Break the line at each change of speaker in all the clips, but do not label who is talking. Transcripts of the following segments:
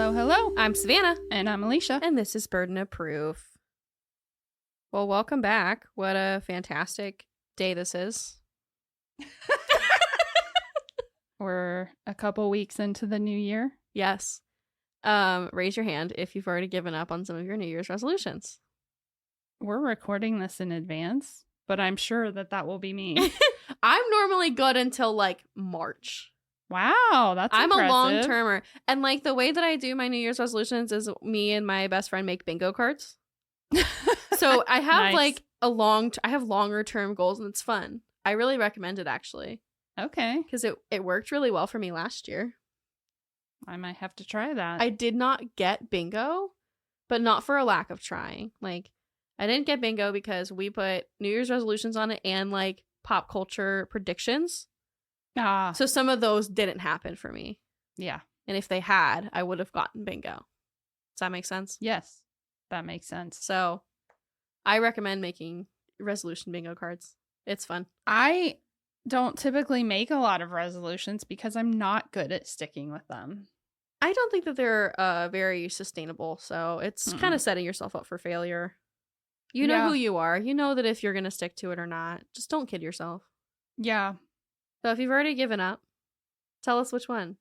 Hello, hello.
I'm Savannah.
And I'm Alicia.
And this is Burden of Proof. Well, welcome back. What a fantastic day this is.
We're a couple weeks into the new year.
Yes. Raise your hand if you've already given up on some of your New Year's resolutions.
We're recording this in advance, but I'm sure that will be me.
I'm normally good until like March.
Wow, that's
I'm
impressive.
a long-termer. And like the way that I do my New Year's resolutions is me and my best friend make bingo cards. So I have
Nice.
like I have longer term goals and it's fun. I really recommend it actually.
Okay.
Because it worked really well for me last year.
I might have to try that.
I did not get bingo, but not for a lack of trying. Like, I didn't get bingo because we put New Year's resolutions on it and like pop culture predictions. So some of those didn't happen for me.
Yeah.
And if they had, I would have gotten bingo. Does that make sense?
Yes, that makes sense.
So I recommend making resolution bingo cards. It's fun.
I don't typically make a lot of resolutions because I'm not good at sticking with them.
I don't think that they're very sustainable. So it's kind of setting yourself up for failure. You know who you are. You know that if you're going to stick to it or not. Just don't kid yourself.
Yeah.
So if you've already given up, tell us which one.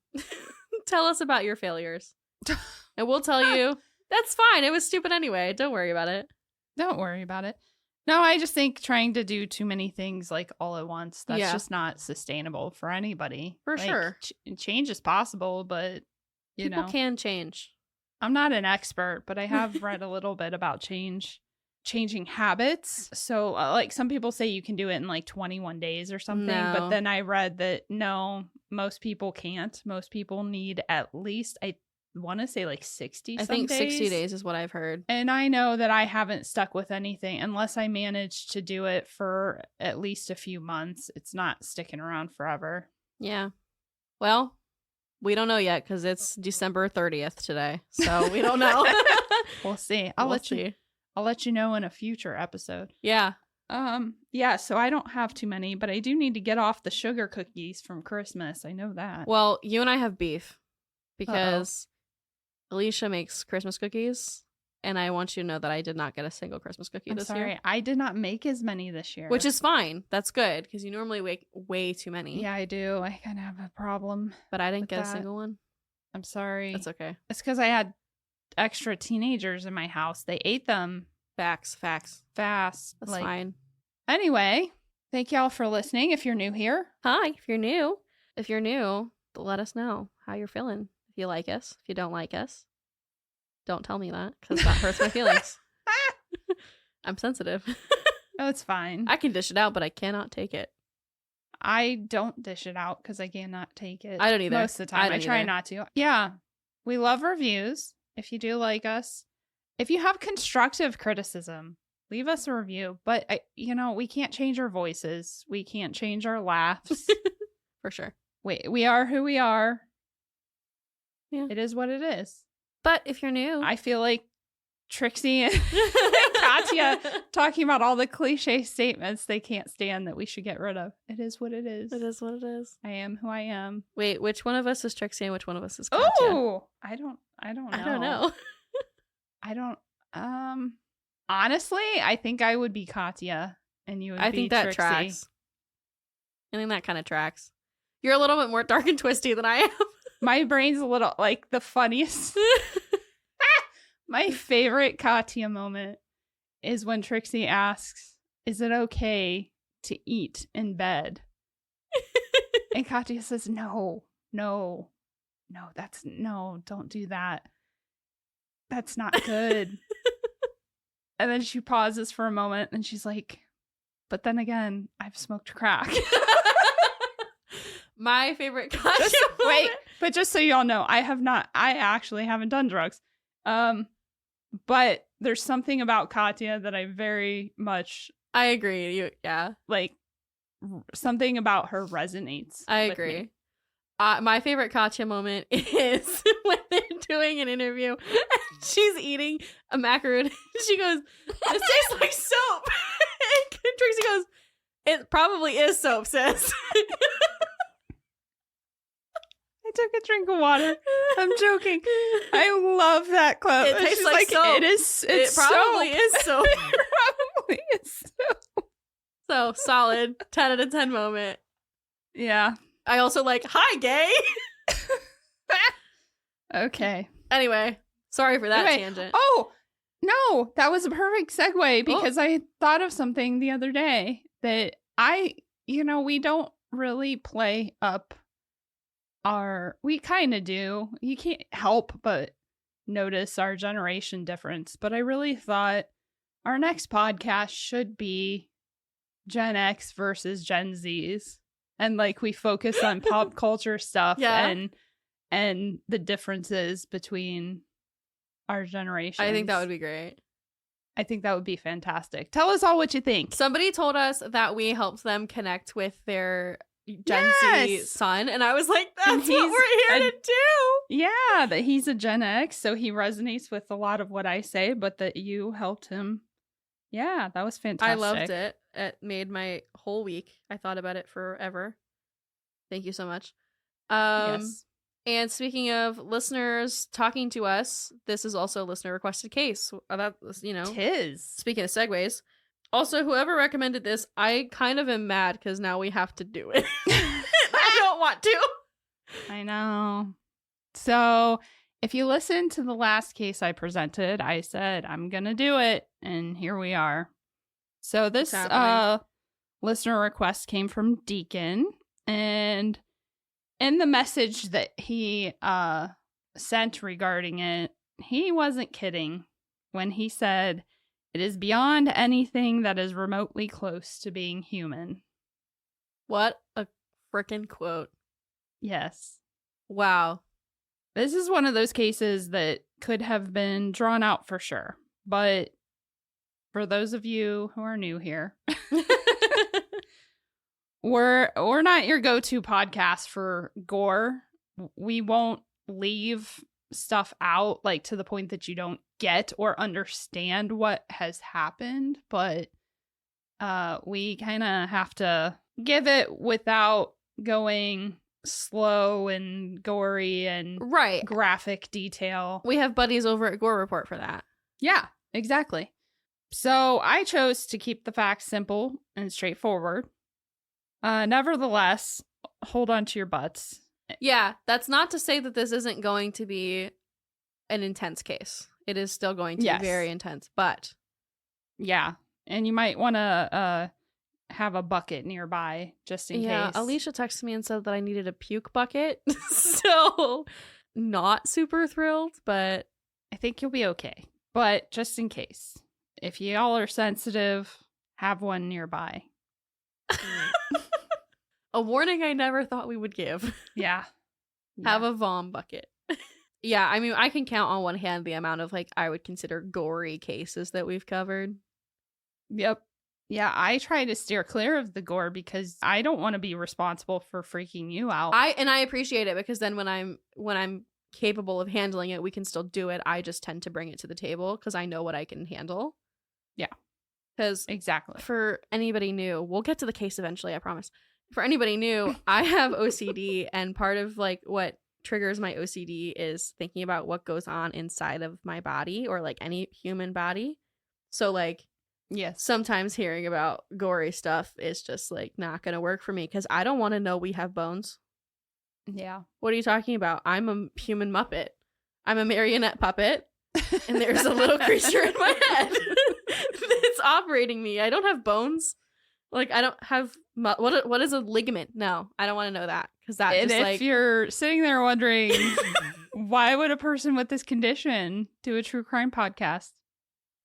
Tell us about your failures. And we'll tell you, that's fine. It was stupid anyway. Don't worry about it.
Don't worry about it. No, I just think trying to do too many things like all at once, that's just not sustainable for anybody.
For sure.
Change is possible, but
People can change.
I'm not an expert, but I have read a little bit about changing habits. So like some people say you can do it in like 21 days or something, but then I read that no, most people can't. Most people need at least, I want to say like 60
I think 60 days is what I've heard.
And I know that I haven't stuck with anything unless I manage to do it for at least a few months. It's not sticking around forever.
Yeah. Well, we don't know yet because it's December 30th today. So we don't know.
We'll see. I'll let you know in a future episode.
Yeah.
Yeah, so I don't have too many, but I do need to get off the sugar cookies from Christmas. I know that.
Well, you and I have beef because Alicia makes Christmas cookies, and I want you to know that I did not get a single Christmas cookie this year.
I did not make as many this year.
Which is fine. That's good, because you normally make way too many.
Yeah, I do. I kind of have a problem.
But I didn't get a single one.
I'm sorry.
That's okay.
It's because I had extra teenagers in my house. They ate them.
Facts.
Fast.
That's fine.
Anyway, thank y'all for listening. If you're new here.
Hi, if you're new, let us know how you're feeling. If you like us, if you don't like us, don't tell me that because that hurts my feelings. I'm sensitive.
Oh, it's fine.
I can dish it out, but I cannot take it.
I don't dish it out because I cannot take it.
I don't either.
Most of the time. I try not to. Yeah. We love reviews. If you do like us, if you have constructive criticism, leave us a review. But, we can't change our voices. We can't change our laughs.
For sure.
We are who we are.
Yeah.
It is what it is.
But if you're new,
I feel like Trixie and Katya talking about all the cliche statements they can't stand that we should get rid of. It is what it is.
It is what it is.
I am who I am.
Wait, which one of us is Trixie and which one of us is Katya?
Oh, I don't know. I don't honestly, I think I would be Katya and you would be
think that
Trixie.
tracks. I think that kind of tracks. You're a little bit more dark and twisty than I am.
My brain's a little like the funniest. My favorite Katya moment is when Trixie asks, "Is it okay to eat in bed?" And Katya says, No, don't do that. That's not good. And then she pauses for a moment and she's like, "But then again, I've smoked crack."
My favorite Katya
Wait, but just so y'all know, I actually haven't done drugs. But there's something about Katya that I very much...
I agree.
Like, something about her resonates.
I agree. My favorite Katya moment is when they're doing an interview and she's eating a macaroon. She goes, "This tastes like soap." And Trixie goes, "It probably is soap, sis."
I took a drink of water. I'm joking. I love that quote.
It tastes like soap.
It probably
is soap.
It probably is soap.
So solid 10 out of 10 moment.
Yeah.
I also like, hi, gay.
Okay.
Anyway, sorry for that tangent.
Oh, no, that was a perfect segue because I thought of something the other day that we don't really play up we kind of do. You can't help but notice our generation difference. But I really thought our next podcast should be Gen X versus Gen Zs. And like we focus on pop culture stuff and the differences between our generations.
I think that would be great.
I think that would be fantastic. Tell us all what you think.
Somebody told us that we helped them connect with their Gen Z son, and I was like, that's what we're here to do.
Yeah, that he's a Gen X, so he resonates with a lot of what I say, but that you helped him. Yeah, that was fantastic.
I loved it. It made my whole week. I thought about it forever. Thank you so much. Yes. And speaking of listeners talking to us, this is also a listener requested case. That was,
Tis.
Speaking of segues. Also, whoever recommended this, I kind of am mad because now we have to do it. I don't want to.
I know. So if you listen to the last case I presented, I said, I'm going to do it. And here we are. So this listener request came from Deacon. And in the message that he sent regarding it, he wasn't kidding when he said, it is beyond anything that is remotely close to being human.
What a frickin' quote.
Yes.
Wow.
This is one of those cases that could have been drawn out for sure. But for those of you who are new here, we're not your go-to podcast for gore. We won't leave stuff out like to the point that you don't get or understand what has happened, but we kind of have to give it without going slow and gory and graphic detail.
We have buddies over at Gore Report for that.
Yeah, exactly. So I chose to keep the facts simple and straightforward. Nevertheless, hold on to your butts.
Yeah, that's not to say that this isn't going to be an intense case. It is still going to be very intense, but
yeah, and you might want to have a bucket nearby just in case. Yeah,
Alicia texted me and said that I needed a puke bucket, so not super thrilled, but
I think you'll be okay. But just in case, if y'all are sensitive, have one nearby.
A warning I never thought we would give.
Yeah.
Have a vom bucket. Yeah, I mean, I can count on one hand the amount of, I would consider gory cases that we've covered.
Yep. Yeah, I try to steer clear of the gore because I don't want to be responsible for freaking you out.
I appreciate it because then when I'm capable of handling it, we can still do it. I just tend to bring it to the table because I know what I can handle.
Yeah.
Because
exactly.
For anybody new, we'll get to the case eventually, I promise. For anybody new, I have OCD, and part of what triggers my OCD is thinking about what goes on inside of my body or any human body. So
yes,
sometimes hearing about gory stuff is just not gonna work for me because I don't want to know we have bones.
Yeah.
What are you talking about? I'm a human Muppet. I'm a marionette puppet, and there's a little creature in my head that's operating me. I don't have bones. I don't have what is a ligament? No, I don't want to know that because that
and
just
if you're sitting there wondering why would a person with this condition do a true crime podcast?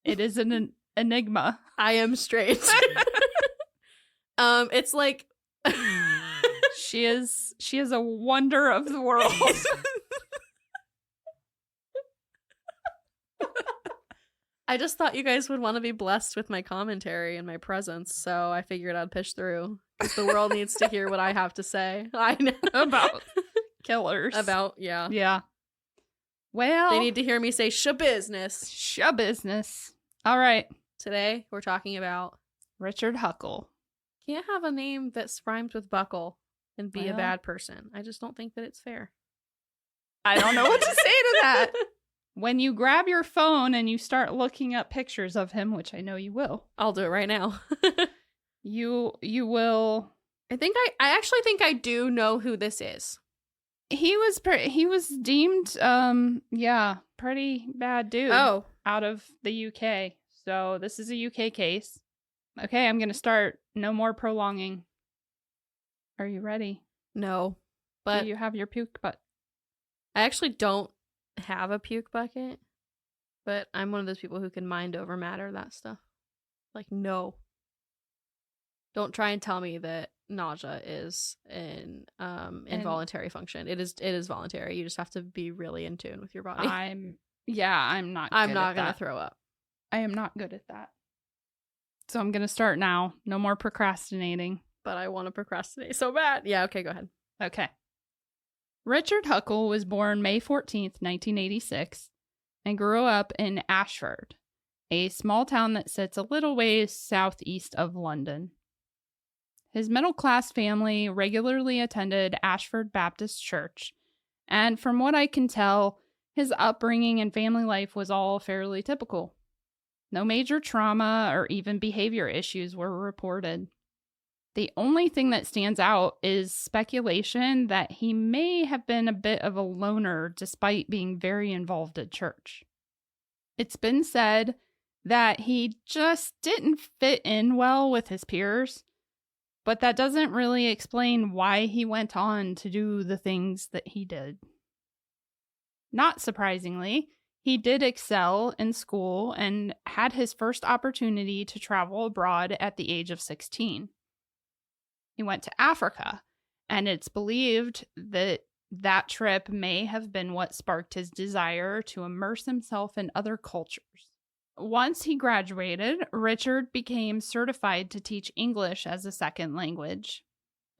It is an enigma.
I am straight. It's
she is a wonder of the world.
I just thought you guys would want to be blessed with my commentary and my presence, so I figured I'd push through. Because the world needs to hear what I have to say. I know.
About killers.
Yeah.
Yeah. Well.
They need to hear me say shabusiness.
Shabusiness. All right.
Today, we're talking about
Richard Huckle.
Can't have a name that rhymes with buckle and be a bad person. I just don't think that it's fair.
I don't know what to say to that. When you grab your phone and you start looking up pictures of him, which I know you will.
I'll do it right now.
You will.
I actually think I do know who this is.
He was deemed pretty bad dude out of the UK. So this is a UK case. Okay, I'm going to start. No more prolonging. Are you ready?
No. But
do you have your puke bucket?
I actually don't have a puke bucket, but I'm one of those people who can mind over matter that stuff. Like, no. Don't try and tell me that nausea is an involuntary function. It is voluntary. You just have to be really in tune with your body.
I'm not
gonna throw up.
I am not good at that. So I'm gonna start now. No more procrastinating.
But I want to procrastinate so bad. Yeah, okay, go ahead.
Okay. Richard Huckle was born May 14th, 1986, and grew up in Ashford, a small town that sits a little ways southeast of London. His middle-class family regularly attended Ashford Baptist Church, and from what I can tell, his upbringing and family life was all fairly typical. No major trauma or even behavior issues were reported. The only thing that stands out is speculation that he may have been a bit of a loner despite being very involved at church. It's been said that he just didn't fit in well with his peers, but that doesn't really explain why he went on to do the things that he did. Not surprisingly, he did excel in school and had his first opportunity to travel abroad at the age of 16. He went to Africa, and it's believed that that trip may have been what sparked his desire to immerse himself in other cultures. Once he graduated, Richard became certified to teach English as a second language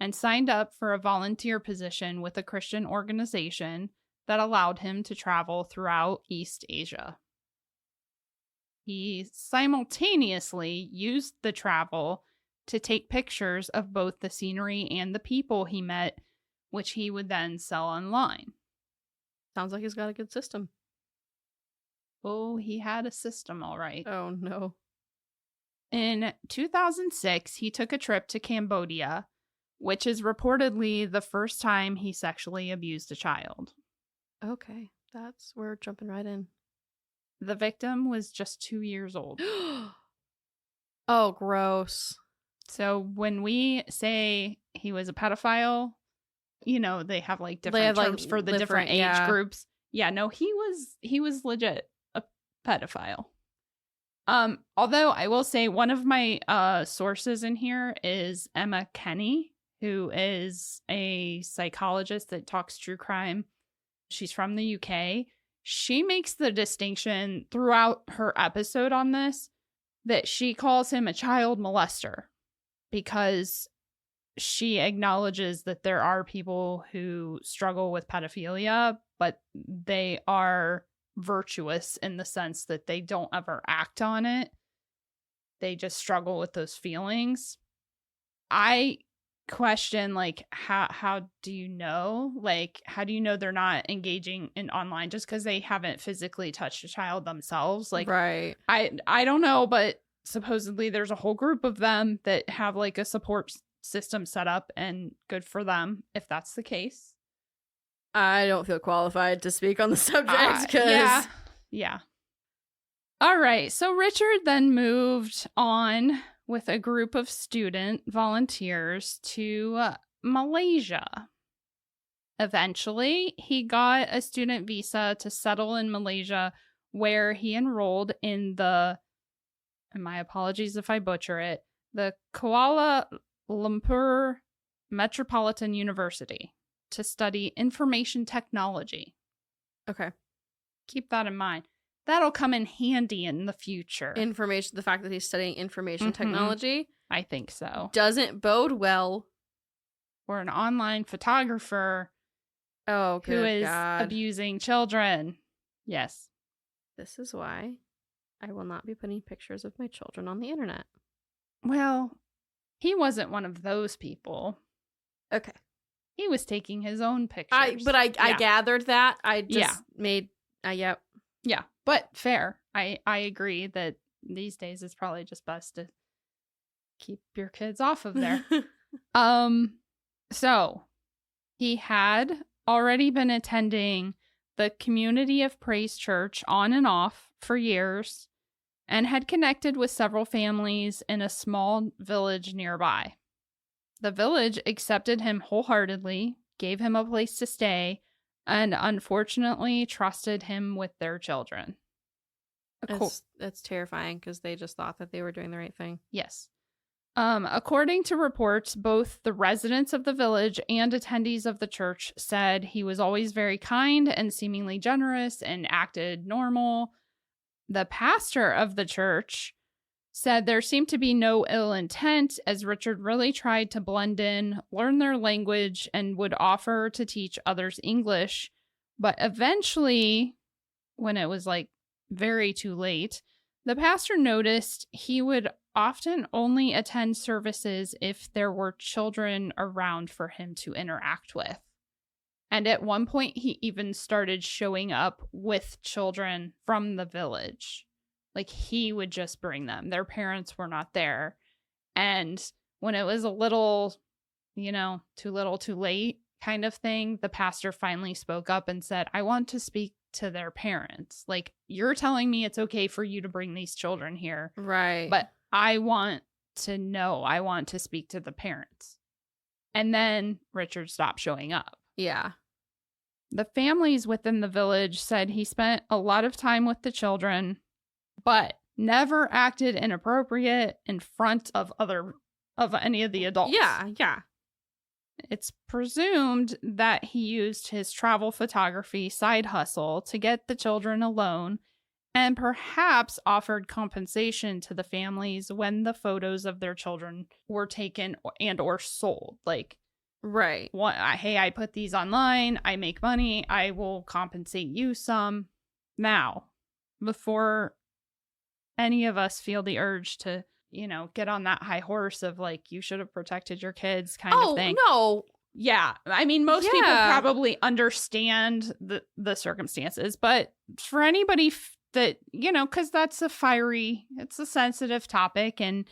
and signed up for a volunteer position with a Christian organization that allowed him to travel throughout East Asia. He simultaneously used the travel to take pictures of both the scenery and the people he met, which he would then sell online.
Sounds like he's got a good system.
Oh, he had a system, all right.
Oh, no.
In 2006, he took a trip to Cambodia, which is reportedly the first time he sexually abused a child.
Okay, we're jumping right in.
The victim was just 2 years old.
Oh, gross.
So when we say he was a pedophile, they have like different terms for the different age groups. Yeah, no, he was legit a pedophile. Although I will say one of my sources in here is Emma Kenny, who is a psychologist that talks true crime. She's from the UK. She makes the distinction throughout her episode on this that she calls him a child molester because she acknowledges that there are people who struggle with pedophilia, but they are virtuous in the sense that they don't ever act on it. They just struggle with those feelings. I question, like, how do you know? Like, how do you know they're not engaging in online just because they haven't physically touched a child themselves? Like,
right.
I don't know, but supposedly there's a whole group of them that have like a support system set up, and good for them if that's the case.
I don't feel qualified to speak on the subject because
yeah. All right, so Richard then moved on with a group of student volunteers to Malaysia. Eventually, he got a student visa to settle in Malaysia, where he enrolled in and my apologies if I butcher it, the Kuala Lumpur Metropolitan University to study information technology.
Okay.
Keep that in mind. That'll come in handy in the future.
The fact that he's studying information technology.
I think so.
Doesn't bode well.
For an online photographer who is abusing children. Yes.
This is why I will not be putting pictures of my children on the internet.
Well, he wasn't one of those people.
Okay.
he was taking his own pictures.
I gathered that. I just made yep.
Yeah, but fair. I agree that these days it's probably just best to keep your kids off of there. So he had already been attending the Community of Praise Church on and off for years and had connected with several families in a small village nearby. The village accepted him wholeheartedly, gave him a place to stay, and unfortunately trusted him with their children.
That's terrifying because they just thought that they were doing the right thing.
Yes. According to reports, both the residents of the village and attendees of the church said he was always very kind and seemingly generous and acted normal. The pastor of the church said there seemed to be no ill intent, as Richard really tried to blend in, learn their language, and would offer to teach others English. But eventually, when it was like very too late, the pastor noticed he would often only attend services if there were children around for him to interact with. And at one point, he even started showing up with children from the village. Like, he would just bring them. Their parents were not there. And when it was a little, too little, too late kind of thing, the pastor finally spoke up and said, I want to speak to their parents. Like, you're telling me it's okay for you to bring these children here.
Right.
But I want to know. I want to speak to the parents. And then Richard stopped showing up.
Yeah.
The families within the village said he spent a lot of time with the children, but never acted inappropriate in front of any of the adults.
Yeah.
It's presumed that he used his travel photography side hustle to get the children alone and perhaps offered compensation to the families when the photos of their children were taken and or sold. Like,
right.
Hey, I put these online. I make money. I will compensate you some. Now, before any of us feel the urge to, get on that high horse of like, you should have protected your kids kind of thing.
Oh, no.
Yeah. I mean, most people probably understand the circumstances, but for anybody that, because it's a sensitive topic. And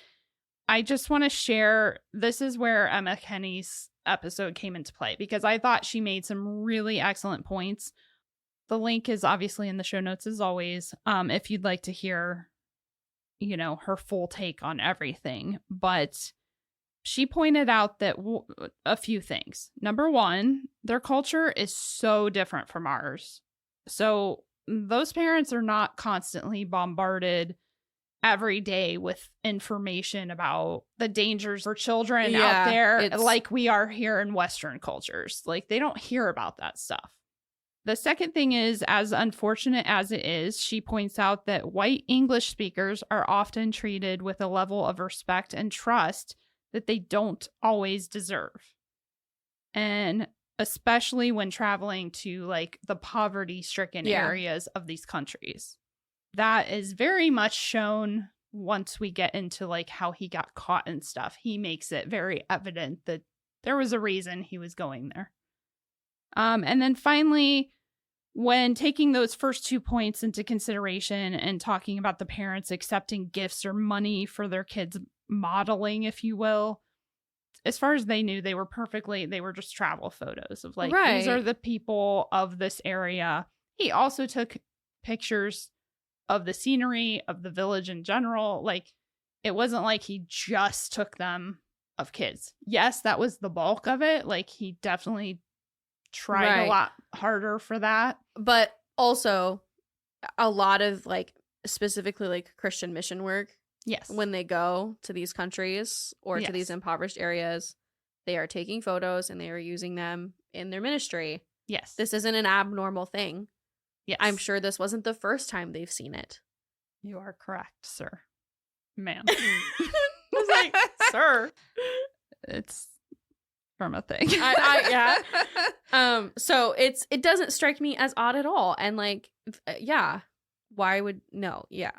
I just want to share, this is where Emma Kenny's episode came into play, because I thought she made some really excellent points. The link is obviously in the show notes as always, if you'd like to hear, her full take on everything. But she pointed out that a few things. Number one, their culture is so different from ours. So those parents are not constantly bombarded every day with information about the dangers for children out there like we are here in Western cultures. Like, they don't hear about that stuff. The second thing is, as unfortunate as it is, she points out that white English speakers are often treated with a level of respect and trust that they don't always deserve. And especially when traveling to like the poverty-stricken areas of these countries. That is very much shown once we get into like how he got caught and stuff. He makes it very evident that there was a reason he was going there. And then finally, when taking those first 2 points into consideration and talking about the parents accepting gifts or money for their kids' modeling, if you will, as far as they knew, they were just travel photos of like, these are the people of this area. He also took pictures of the scenery, of the village in general. Like, it wasn't like he just took them of kids. Yes, that was the bulk of it. Like, he definitely tried a lot harder for that.
But also, a lot of like, specifically like Christian mission work.
Yes.
When they go to these countries or to these impoverished areas, they are taking photos and they are using them in their ministry.
Yes.
This isn't an abnormal thing.
Yes.
I'm sure this wasn't the first time they've seen it.
You are correct, sir. Ma'am.
I was like, sir.
It's from a thing.
So it doesn't strike me as odd at all. And like, why would no? Yeah.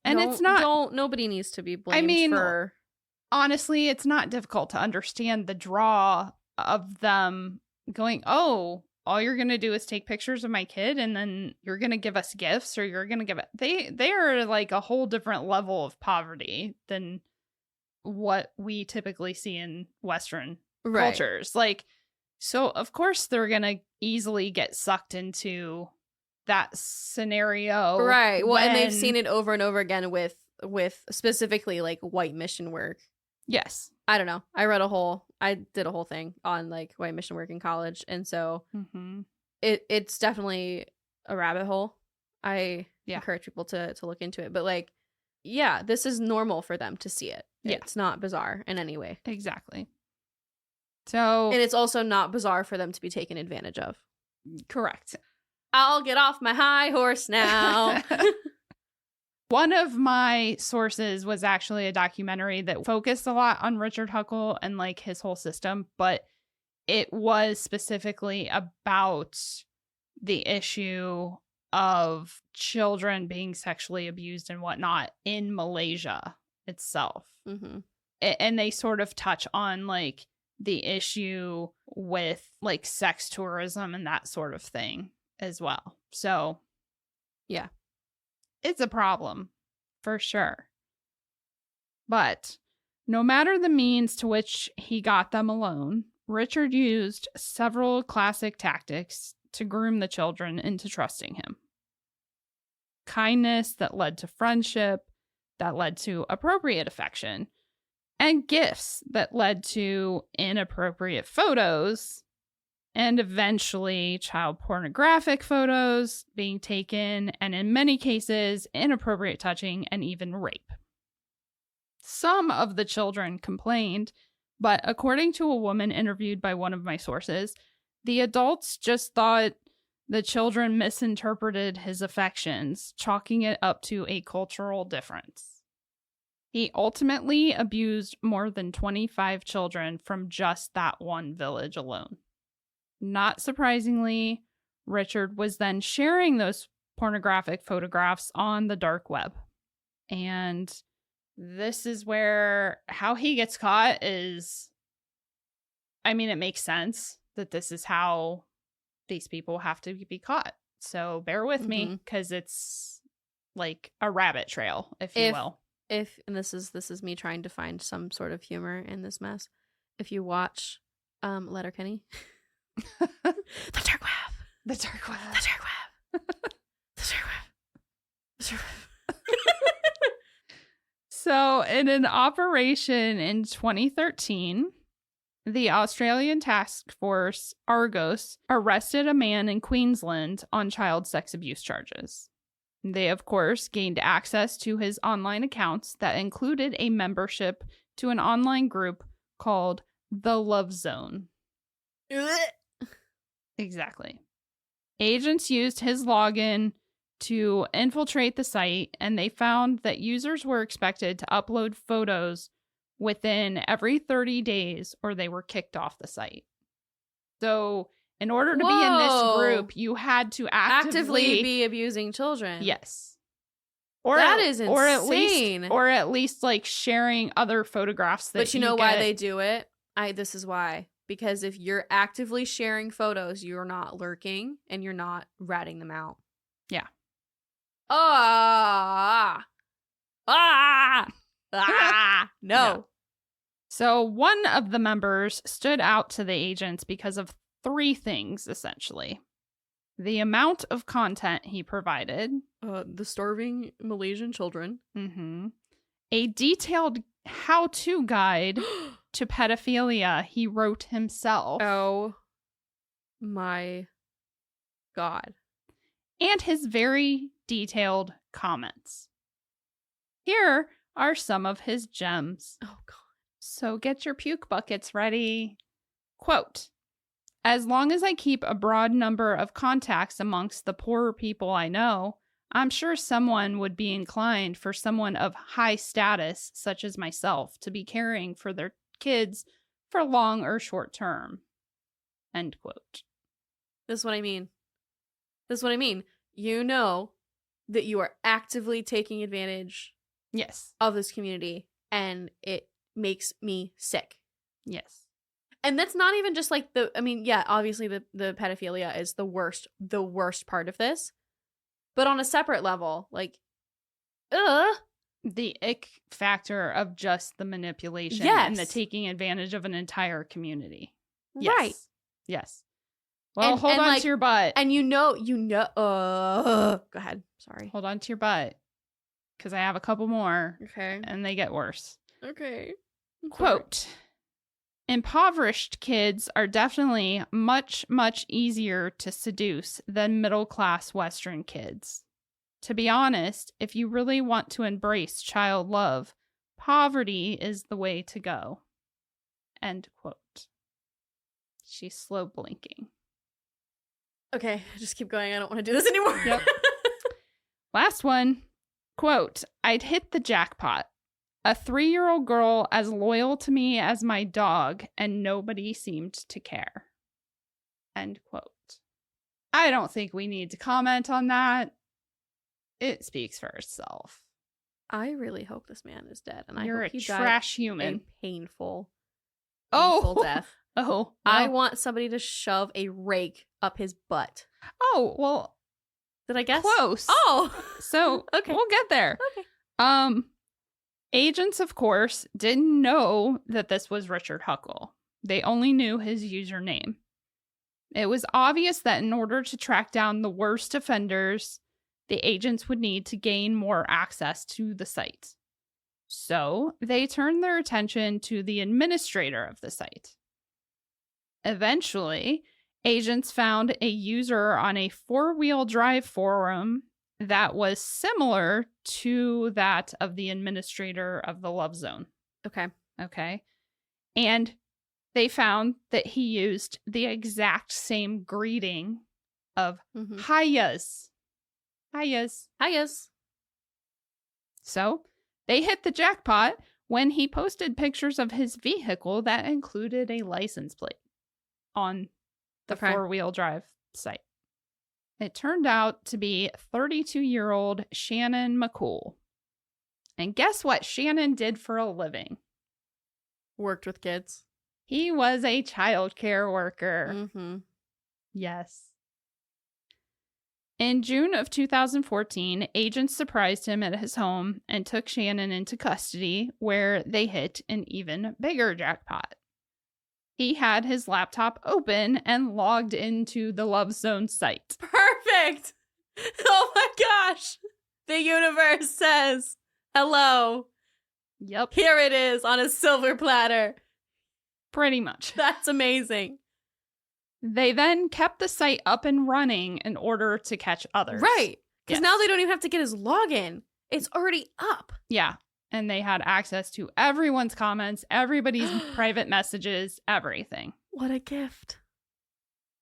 And it's not.
Nobody needs to be blamed for.
Honestly, it's not difficult to understand the draw of them going, oh, all you're going to do is take pictures of my kid and then you're going to give us gifts, or you're going to give it. They are like a whole different level of poverty than what we typically see in Western cultures. Like, so of course they're going to easily get sucked into that scenario.
Right. Well, and they've seen it over and over again with specifically like white mission work.
Yes.
I don't know. I did a whole thing on like white mission work in college. And so it's definitely a rabbit hole. I encourage people to look into it. But like, yeah, this is normal for them to see it. Yeah. It's not bizarre in any way.
Exactly. So,
and it's also not bizarre for them to be taken advantage of.
Correct.
I'll get off my high horse now.
One of my sources was actually a documentary that focused a lot on Richard Huckle and like his whole system, but it was specifically about the issue of children being sexually abused and whatnot in Malaysia itself. And they sort of touch on like the issue with like sex tourism and that sort of thing as well. So, yeah. It's a problem, for sure. But no matter the means to which he got them alone, Richard used several classic tactics to groom the children into trusting him. Kindness that led to friendship, that led to appropriate affection, and gifts that led to inappropriate photos, and eventually child pornographic photos being taken, and in many cases, inappropriate touching and even rape. Some of the children complained, but according to a woman interviewed by one of my sources, the adults just thought the children misinterpreted his affections, chalking it up to a cultural difference. He ultimately abused more than 25 children from just that one village alone. Not surprisingly, Richard was then sharing those pornographic photographs on the dark web. And this is where how he gets caught is, I mean, it makes sense that this is how these people have to be caught. So bear with me, because it's like a rabbit trail, if you will.
And this is me trying to find some sort of humor in this mess. If you watch Letterkenny. The dark web.
The dark web.
The dark web. The dark web. The dark web.
So, in an operation in 2013, the Australian task force Argos arrested a man in Queensland on child sex abuse charges. They, of course, gained access to his online accounts that included a membership to an online group called The Love Zone. Exactly. Agents used his login to infiltrate the site, and they found that users were expected to upload photos within every 30 days or they were kicked off the site. So, in order to be in this group, you had to actively
be abusing children.
Yes.
That is insane.
Or at least like sharing other photographs that
But you know why they do it? This is why. Because if you're actively sharing photos, you're not lurking and you're not ratting them out.
Yeah. No. So one of the members stood out to the agents because of 3 things, essentially. The amount of content he provided.
The starving Malaysian children.
A detailed how-to guide to pedophilia he wrote himself.
Oh my God.
And his very detailed comments. Here are some of his gems.
Oh God.
So get your puke buckets ready. Quote, "As long as I keep a broad number of contacts amongst the poorer people I know, I'm sure someone would be inclined for someone of high status, such as myself, to be caring for their kids for long or short term." End quote.
This is what I mean. You know that you are actively taking advantage
Yes.
of this community, and it makes me sick.
Yes.
And that's not even just like obviously the pedophilia is the worst part of this. But on a separate level, like,
the ick factor of just the manipulation and the taking advantage of an entire community. Yes.
Right.
Yes. Well, hold on to your butt.
And go ahead. Sorry.
Hold on to your butt. Because I have a couple more.
Okay.
And they get worse.
Okay.
Quote, impoverished kids are definitely much, much easier to seduce than middle-class Western kids. To be honest, if you really want to embrace child love, poverty is the way to go. End quote. She's slow blinking.
Okay, just keep going. I don't want to do this anymore.
Yep. Last one. Quote, I'd hit the jackpot. A 3-year-old girl as loyal to me as my dog, and nobody seemed to care. End quote. I don't think we need to comment on that. It speaks for itself.
I really hope this man is dead, and
You're
I hope he
trash human.
A painful death.
Oh,
I want somebody to shove a rake up his butt.
Oh, well,
did I guess?
Close.
Oh,
so
okay,
we'll get there.
Okay.
Agents, of course, didn't know that this was Richard Huckle. They only knew his username. It was obvious that in order to track down the worst offenders, the agents would need to gain more access to the site. So they turned their attention to the administrator of the site. Eventually, agents found a user on a 4-wheel drive forum that was similar to that of the administrator of the Love Zone. Okay. And they found that he used the exact same greeting of Hiya's. So they hit the jackpot when he posted pictures of his vehicle that included a license plate on the 4-wheel drive site. It turned out to be 32-year-old Shannon McCool. And guess what Shannon did for a living?
Worked with kids.
He was a child care worker.
Mm-hmm.
Yes. In June of 2014, agents surprised him at his home and took Shannon into custody, where they hit an even bigger jackpot. He had his laptop open and logged into the Love Zone site.
Perfect! Oh my gosh! The universe says, hello.
Yep.
Here it is on a silver platter.
Pretty much.
That's amazing.
They then kept the site up and running in order to catch others.
Right. Because now they don't even have to get his login. It's already up.
Yeah. And they had access to everyone's comments, everybody's private messages, everything.
What a gift.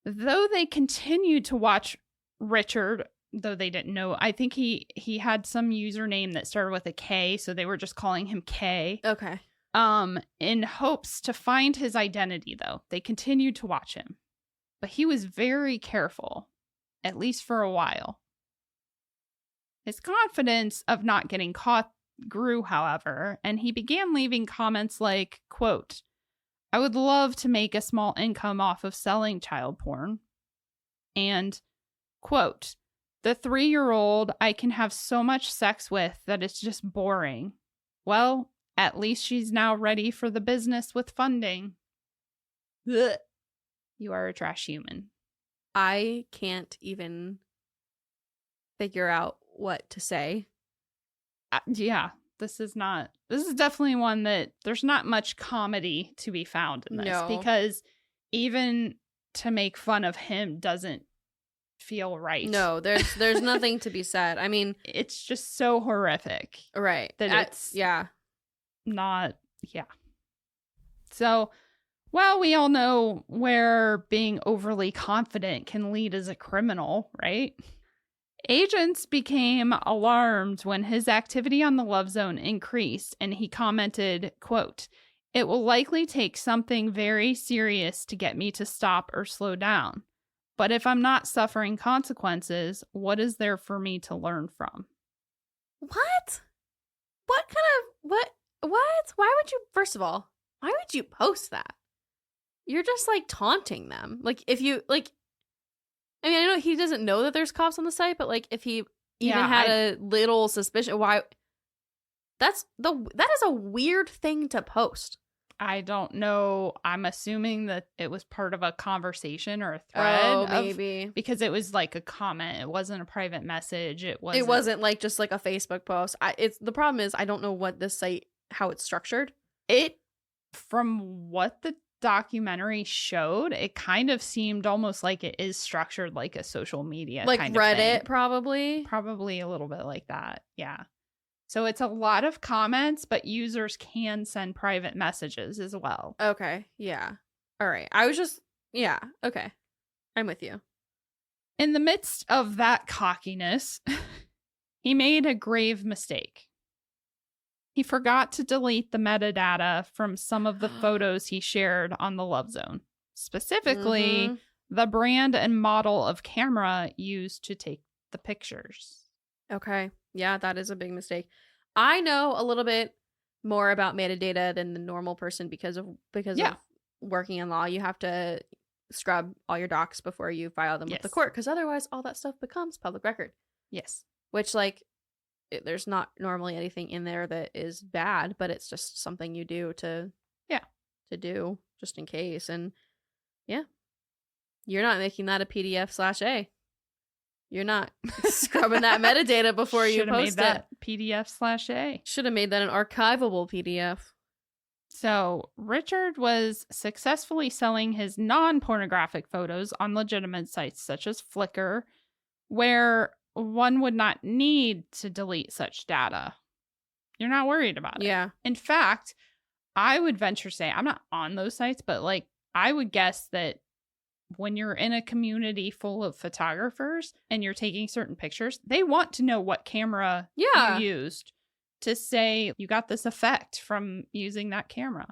Though they continued to watch Richard, though they didn't know, I think he had some username that started with a K, so they were just calling him K.
Okay.
In hopes to find his identity, though. They continued to watch him. But he was very careful, at least for a while. His confidence of not getting caught grew, however, and he began leaving comments like, quote, I would love to make a small income off of selling child porn. And, quote, the 3-year-old I can have so much sex with that it's just boring. Well, at least she's now ready for the business with funding. Ugh. You are a trash human.
I can't even figure out what to say.
Yeah, this is definitely one that there's not much comedy to be found in this.
No.
Because even to make fun of him doesn't feel right.
No, there's nothing to be said. I mean,
it's just so horrific.
Right.
That it's not, yeah. So, well, we all know where being overly confident can lead as a criminal, right? Agents became alarmed when his activity on the Love Zone increased, and he commented, quote, it will likely take something very serious to get me to stop or slow down. But if I'm not suffering consequences, what is there for me to learn from?
What? What? Why would you, first of all, why would you post that? you're just like taunting them. Like if you like, I mean, I know he doesn't know that there's cops on the site, but like if he even had a little suspicion, why? That is a weird thing to post.
I don't know. I'm assuming that it was part of a conversation or a thread.
Oh, maybe.
Because it was like a comment. It wasn't a private message. It
wasn't like just like a Facebook post. The problem is I don't know what this site, how it's structured.
From what the documentary showed, it kind of seemed almost like it is structured like a social media
like
kind
Reddit,
of thing.
Probably
A little bit like that. Yeah. So it's a lot of comments, but users can send private messages as well.
Okay. Yeah. All right. I was just, yeah. Okay. I'm with you.
In the midst of that cockiness, he made a grave mistake. He forgot to delete the metadata from some of the photos he shared on the Love Zone. Specifically, the brand and model of camera used to take the pictures.
Okay. Yeah, that is a big mistake. I know a little bit more about metadata than the normal person because of working in law. You have to scrub all your docs before you file them with the court, because otherwise all that stuff becomes public record.
Yes.
Which, like, there's not normally anything in there that is bad, but it's just something you do to do just in case. And yeah, you're not making that a PDF/A. You're not scrubbing that metadata before you post it.
PDF/A.
Should have made that an archivable PDF.
So Richard was successfully selling his non-pornographic photos on legitimate sites such as Flickr, where one would not need to delete such data. You're not worried about it.
Yeah.
In fact, I would venture to say, I'm not on those sites, but like I would guess that when you're in a community full of photographers and you're taking certain pictures, they want to know what camera you used to say you got this effect from using that camera.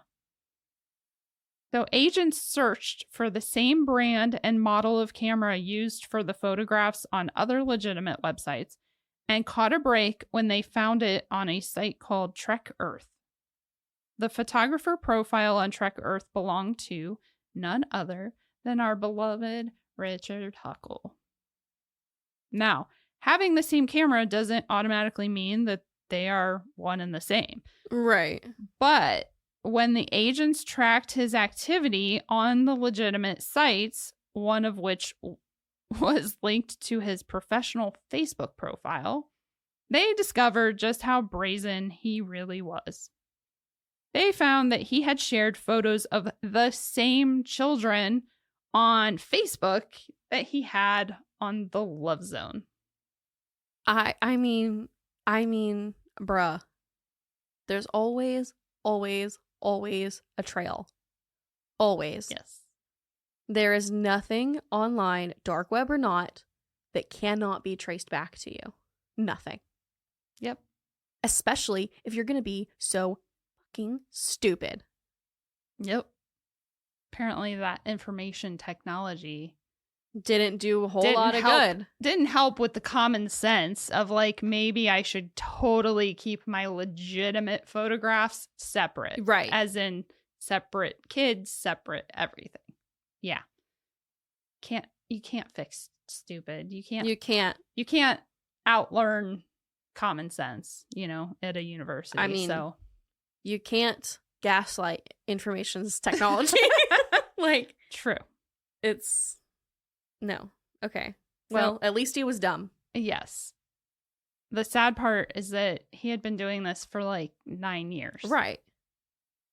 So agents searched for the same brand and model of camera used for the photographs on other legitimate websites and caught a break when they found it on a site called Trek Earth. The photographer profile on Trek Earth belonged to none other than our beloved Richard Huckle. Now, having the same camera doesn't automatically mean that they are one and the same.
Right.
But when the agents tracked his activity on the legitimate sites, one of which was linked to his professional Facebook profile, they discovered just how brazen he really was. They found that he had shared photos of the same children on Facebook that he had on the Love Zone.
I mean, bruh. There's always a trail. Always.
Yes.
There is nothing online, dark web or not, that cannot be traced back to you. Nothing.
Yep.
Especially if you're going to be so fucking stupid.
Yep. Apparently that information technology
didn't do a whole lot of good.
Didn't help with the common sense of like, maybe I should totally keep my legitimate photographs separate.
Right.
As in separate kids, separate everything. Yeah. You can't fix stupid. You can't outlearn common sense, at a university.
I mean,
so
you can't gaslight information's technology. Like,
true.
It's no. Okay. Well, at least he was dumb.
Yes. The sad part is that he had been doing this for like 9 years.
Right.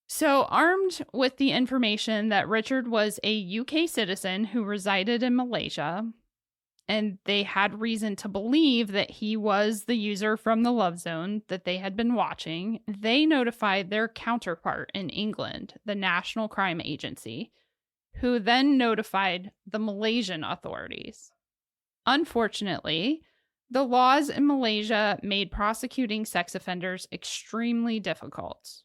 So, armed with the information that Richard was a UK citizen who resided in Malaysia, and they had reason to believe that he was the user from the Love Zone that they had been watching, they notified their counterpart in England, the National Crime Agency, who then notified the Malaysian authorities. Unfortunately, the laws in Malaysia made prosecuting sex offenders extremely difficult,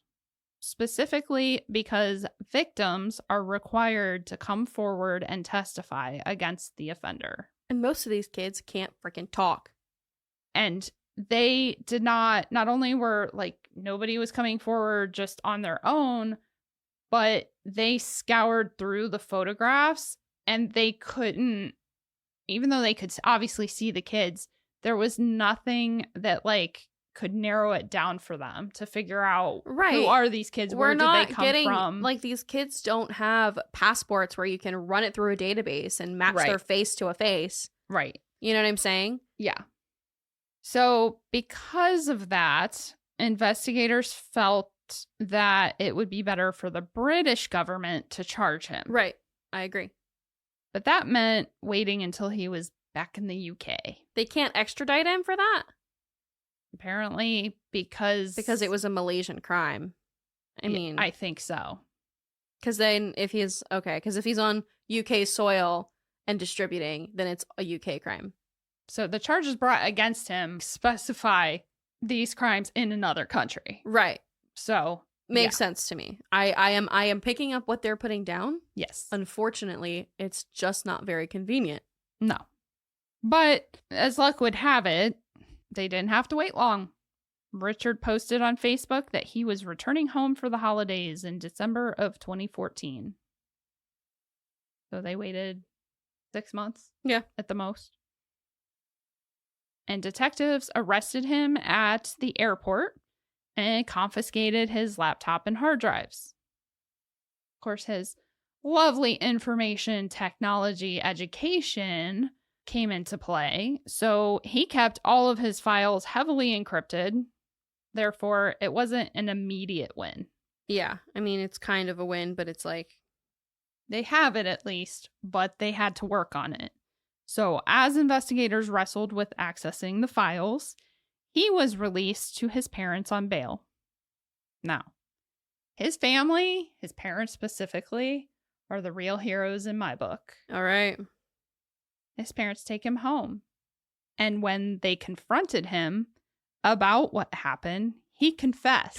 specifically because victims are required to come forward and testify against the offender.
And most of these kids can't freaking talk.
And they did not only were like, nobody was coming forward just on their own, but they scoured through the photographs and they couldn't, even though they could obviously see the kids, there was nothing that like could narrow it down for them to figure out who are these kids, where did they come from.
Like, these kids don't have passports where you can run it through a database and match their face to a face.
Right.
You know what I'm saying?
Yeah. So because of that, investigators felt that it would be better for the British government to charge him.
Right. I agree.
But that meant waiting until he was back in the UK.
They can't extradite him for that?
Apparently, because
it was a Malaysian crime. I mean,
I think so.
Because then if he's on UK soil and distributing, then it's a UK crime.
So the charges brought against him specify these crimes in another country.
Right.
So
makes sense to me. I am picking up what they're putting down.
Yes.
Unfortunately, it's just not very convenient.
No. But as luck would have it, they didn't have to wait long. Richard posted on Facebook that he was returning home for the holidays in December of 2014. So they waited 6 months.
Yeah.
At the most. And detectives arrested him at the airport and confiscated his laptop and hard drives. Of course, his lovely information technology education came into play, so he kept all of his files heavily encrypted. Therefore, it wasn't an immediate win.
Yeah, I mean, it's kind of a win, but it's like,
they have it at least, but they had to work on it. So as investigators wrestled with accessing the files, he was released to his parents on bail. Now, his family, his parents specifically, are the real heroes in my book.
All right.
His parents take him home. And when they confronted him about what happened, he confessed.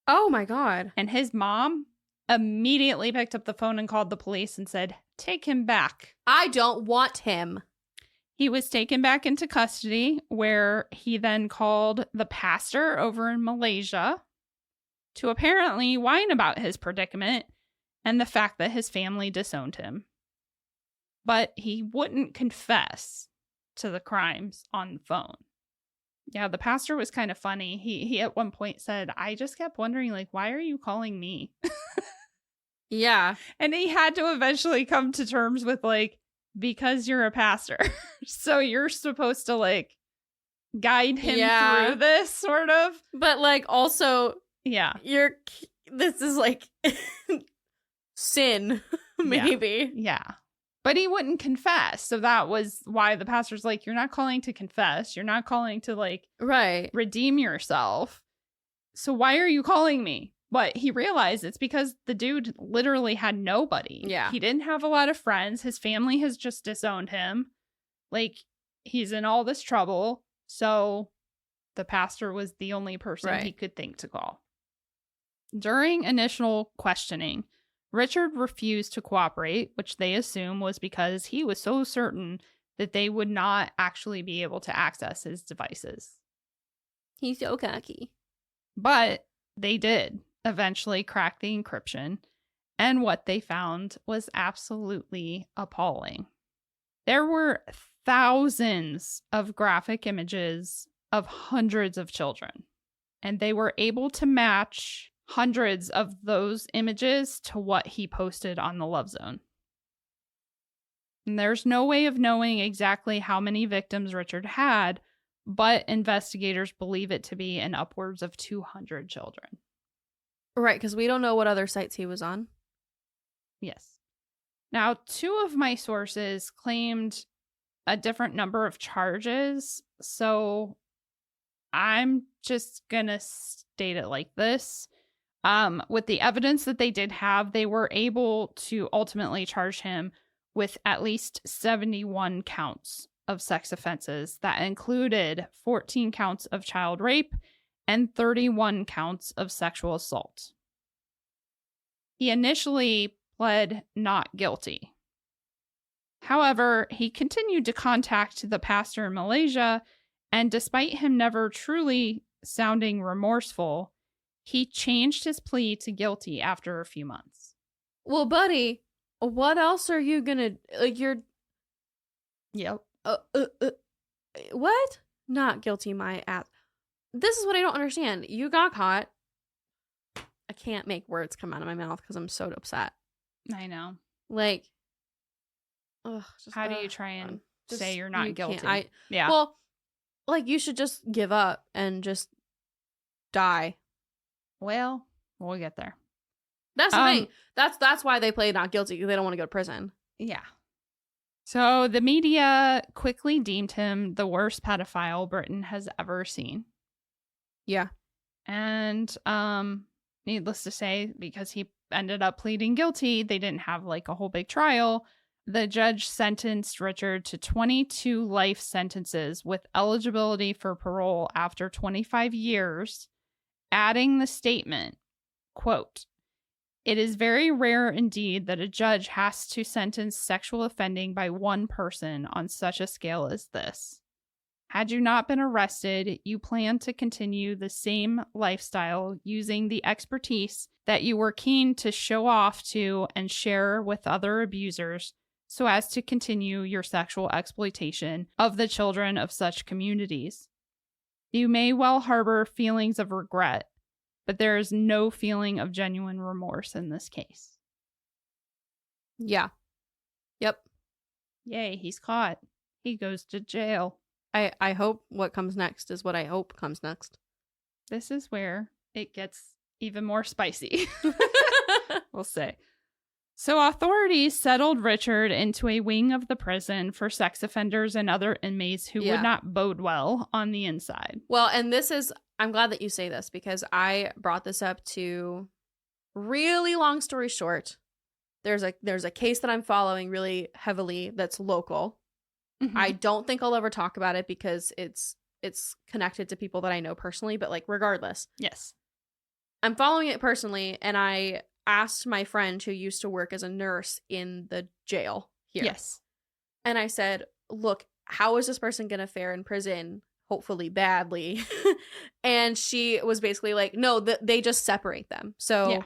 Oh my God.
And his mom immediately picked up the phone and called the police and said, "Take him back.
I don't want him."
He was taken back into custody, where he then called the pastor over in Malaysia to apparently whine about his predicament and the fact that his family disowned him. But he wouldn't confess to the crimes on the phone. Yeah, the pastor was kind of funny. He at one point said, "I just kept wondering, like, why are you calling me?"
Yeah.
And he had to eventually come to terms with, like, because you're a pastor. So you're supposed to, like, guide him through this, sort of.
But, like, also,
yeah,
this is, like, sin, maybe.
Yeah. But he wouldn't confess. So that was why the pastor's like, you're not calling to confess. You're not calling to, like, redeem yourself. So why are you calling me? But he realized it's because the dude literally had nobody.
Yeah.
He didn't have a lot of friends. His family has just disowned him. Like, he's in all this trouble. So the pastor was the only person he could think to call. During initial questioning, Richard refused to cooperate, which they assume was because he was so certain that they would not actually be able to access his devices.
He's so cocky.
But they did eventually crack the encryption, and what they found was absolutely appalling. There were thousands of graphic images of hundreds of children, and they were able to match hundreds of those images to what he posted on the Love Zone. And there's no way of knowing exactly how many victims Richard had, but investigators believe it to be in upwards of 200 children.
Right, because we don't know what other sites he was on.
Yes. Now, 2 of my sources claimed a different number of charges, so I'm just gonna state it like this. With the evidence that they did have, they were able to ultimately charge him with at least 71 counts of sex offenses that included 14 counts of child rape and 31 counts of sexual assault. He initially pled not guilty. However, he continued to contact the pastor in Malaysia, and despite him never truly sounding remorseful, He changed his plea to guilty after a few months.
Well, buddy, what else are you gonna, like, you're...
Yep.
What? Not guilty, my ass. This is what I don't understand. You got caught. I can't make words come out of my mouth because I'm so upset.
I know.
Like,
how do you try and say you're not guilty?
Yeah. Well, like, you should just give up and just die.
Well, we'll get there.
That's the thing. That's why they play not guilty, because they don't want to go to prison.
Yeah. So the media quickly deemed him the worst pedophile Britain has ever seen.
Yeah.
And needless to say, because he ended up pleading guilty, they didn't have like a whole big trial. The judge sentenced Richard to 22 life sentences with eligibility for parole after 25 years, adding the statement, quote, "It is very rare indeed that a judge has to sentence sexual offending by one person on such a scale as this. Had you not been arrested, you plan to continue the same lifestyle using the expertise that you were keen to show off to and share with other abusers so as to continue your sexual exploitation of the children of such communities. You may well harbor feelings of regret, but there is no feeling of genuine remorse in this case."
Yeah. Yep.
Yay, he's caught. He goes to jail.
I hope what comes next is what I hope comes next.
This is where it gets even more spicy. We'll say. So authorities settled Richard into a wing of the prison for sex offenders and other inmates who would not bode well on the inside.
Well, and this is, I'm glad that you say this, because I brought this up to, really long story short, there's a case that I'm following really heavily that's local. Mm-hmm. I don't think I'll ever talk about it because it's connected to people that I know personally, but like regardless.
Yes.
I'm following it personally, and I asked my friend who used to work as a nurse in the jail here.
Yes.
And I said, look, how is this person going to fare in prison? Hopefully badly. And she was basically like, no, they just separate them. So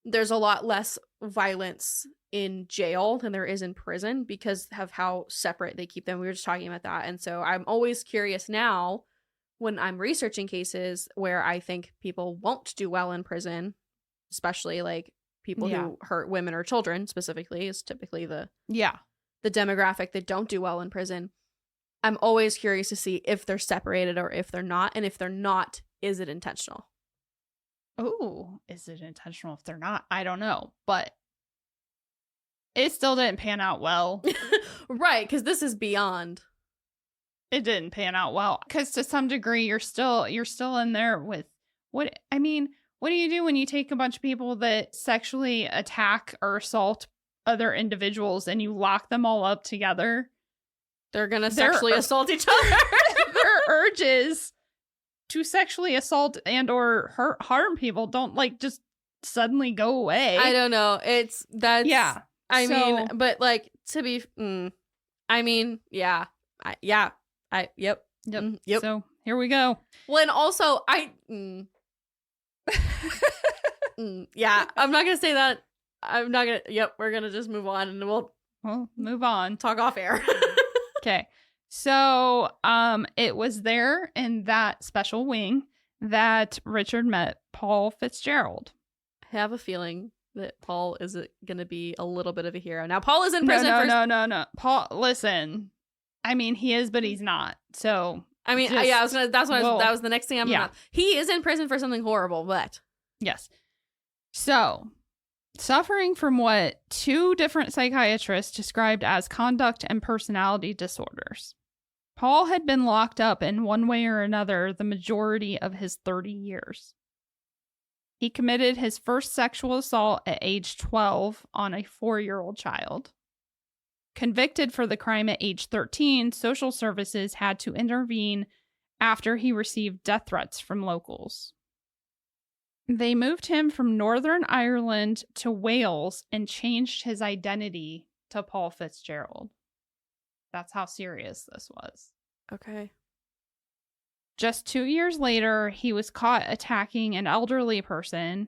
there's a lot less violence in jail than there is in prison because of how separate they keep them. We were just talking about that. And so I'm always curious now when I'm researching cases where I think people won't do well in prison, especially like people who hurt women or children specifically is typically the demographic that don't do well in prison. I'm always curious to see if they're separated or if they're not. And if they're not, is it intentional?
Oh, is it intentional if they're not? I don't know. But it still didn't pan out well.
Right, because this is beyond.
It didn't pan out well. Because to some degree, you're still in there with what do you do when you take a bunch of people that sexually attack or assault other individuals and you lock them all up together?
They're going to sexually assault each other.
Their urges to sexually assault and or harm people don't like just suddenly go away.
I don't know. Yep.
So here we go.
Well, and also I'm not gonna say that. I'm not gonna. We're gonna just move on, and we'll
move on.
Talk off air.
Okay. So, it was there in that special wing that Richard met Paul Fitzgerald.
I have a feeling that Paul is going to be a little bit of a hero. Now, Paul is in prison.
No. Paul, listen. I mean, he is, but he's not. So,
I mean, that was the next thing he is in prison for something horrible, but.
Yes. So, suffering from what 2 different psychiatrists described as conduct and personality disorders. Paul had been locked up in one way or another the majority of his 30 years. He committed his first sexual assault at age 12 on a 4-year-old child. Convicted for the crime at age 13, social services had to intervene after he received death threats from locals. They moved him from Northern Ireland to Wales and changed his identity to Paul Fitzgerald. That's how serious this was.
Okay.
Just 2 years later, he was caught attacking an elderly person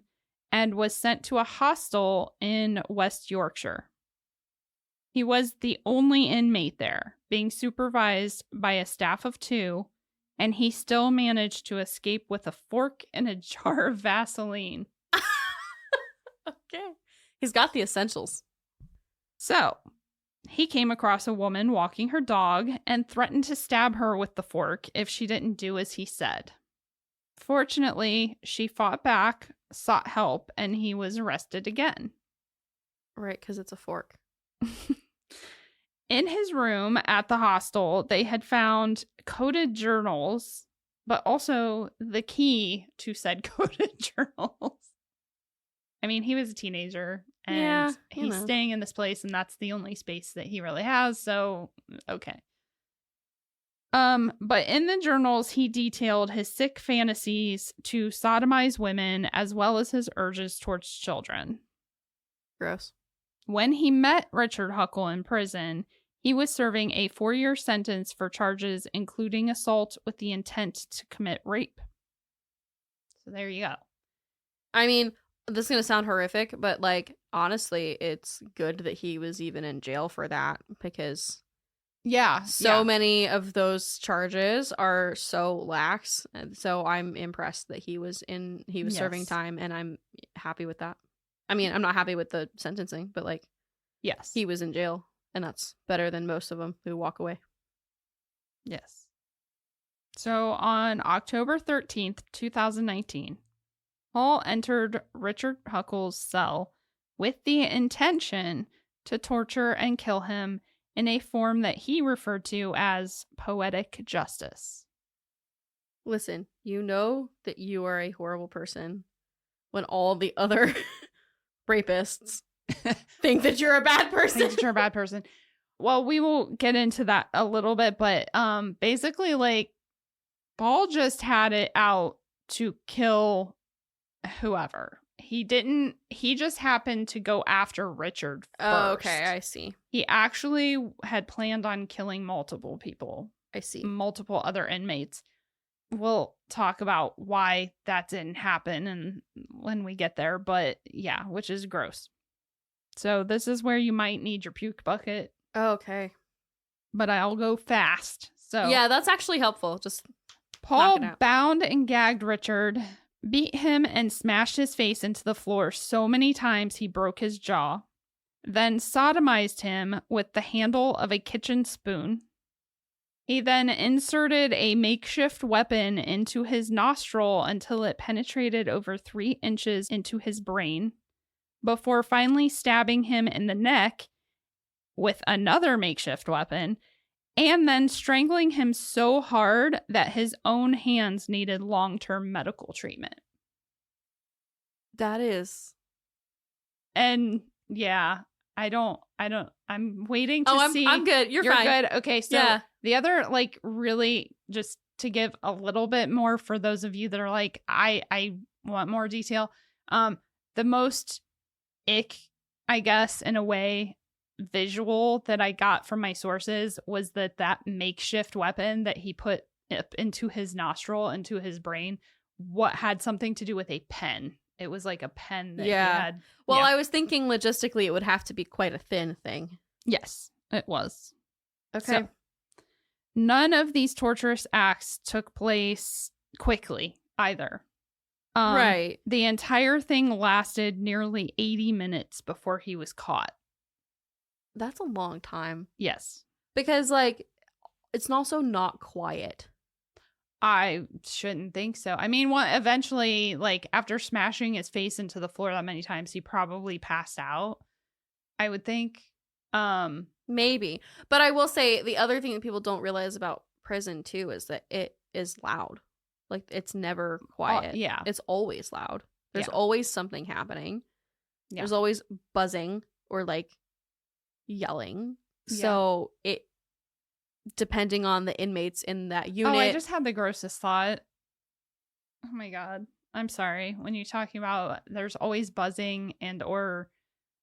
and was sent to a hostel in West Yorkshire. He was the only inmate there, being supervised by a staff of 2, and he still managed to escape with a fork and a jar of Vaseline.
Okay. He's got the essentials.
So, he came across a woman walking her dog and threatened to stab her with the fork if she didn't do as he said. Fortunately, she fought back, sought help, and he was arrested again.
Right, because it's a fork.
In his room at the hostel, they had found coded journals, but also the key to said coded journals. I mean, he was a teenager, and he's staying in this place, and that's the only space that he really has, so okay. But in the journals, he detailed his sick fantasies to sodomize women, as well as his urges towards children.
Gross.
When he met Richard Huckle in prison, he was serving a 4-year sentence for charges including assault with the intent to commit rape. So there you go.
I mean, this is going to sound horrific, but like, honestly, it's good that he was even in jail for that, because many of those charges are so lax. And so I'm impressed that he was serving time, and I'm happy with that. I mean, I'm not happy with the sentencing, but like,
yes,
he was in jail, and that's better than most of them who walk away.
Yes. So on October 13th, 2019, Hall entered Richard Huckle's cell with the intention to torture and kill him in a form that he referred to as poetic justice.
Listen, you know that you are a horrible person when all the other rapists think that you're a bad person.
Think that you're a bad person. Well, we will get into that a little bit, but basically, like, Paul just had it out to kill whoever. He just happened to go after Richard first.
Oh, okay, I see.
He actually had planned on killing multiple people.
I see.
Multiple other inmates. We'll talk about why that didn't happen and when we get there, but yeah, which is gross. So this is where you might need your puke bucket.
Oh, okay.
But I'll go fast. So
yeah, that's actually helpful. Just
Paul bound and gagged Richard, beat him, and smashed his face into the floor so many times he broke his jaw, then sodomized him with the handle of a kitchen spoon. He then inserted a makeshift weapon into his nostril until it penetrated over 3 inches into his brain, before finally stabbing him in the neck with another makeshift weapon, and then strangling him so hard that his own hands needed long-term medical treatment.
That is.
And yeah, I'm waiting to see.
I'm good. You're fine.
Good. Okay. So the other, like, really just to give a little bit more for those of you that are like, I want more detail. The most ick, I guess, in a way, visual that I got from my sources was that makeshift weapon that he put up into his nostril, into his brain, what had something to do with a pen. It was like a pen that he had.
Well, I was thinking logistically it would have to be quite a thin thing.
Yes, it was.
Okay.
So, none of these torturous acts took place quickly either.
Right.
The entire thing lasted nearly 80 minutes before he was caught.
That's a long time.
Yes.
Because, like, it's also not quiet.
I shouldn't think so. I mean, eventually, like, after smashing his face into the floor that many times, he probably passed out, I would think.
Maybe. But I will say the other thing that people don't realize about prison, too, is that it is loud. Like, it's never quiet.
Yeah.
It's always loud. There's always something happening.
Yeah.
There's always buzzing or, like, yelling. So it, depending on the inmates in that unit.
Oh, I just had the grossest thought. Oh my God. I'm sorry. When you're talking about there's always buzzing and or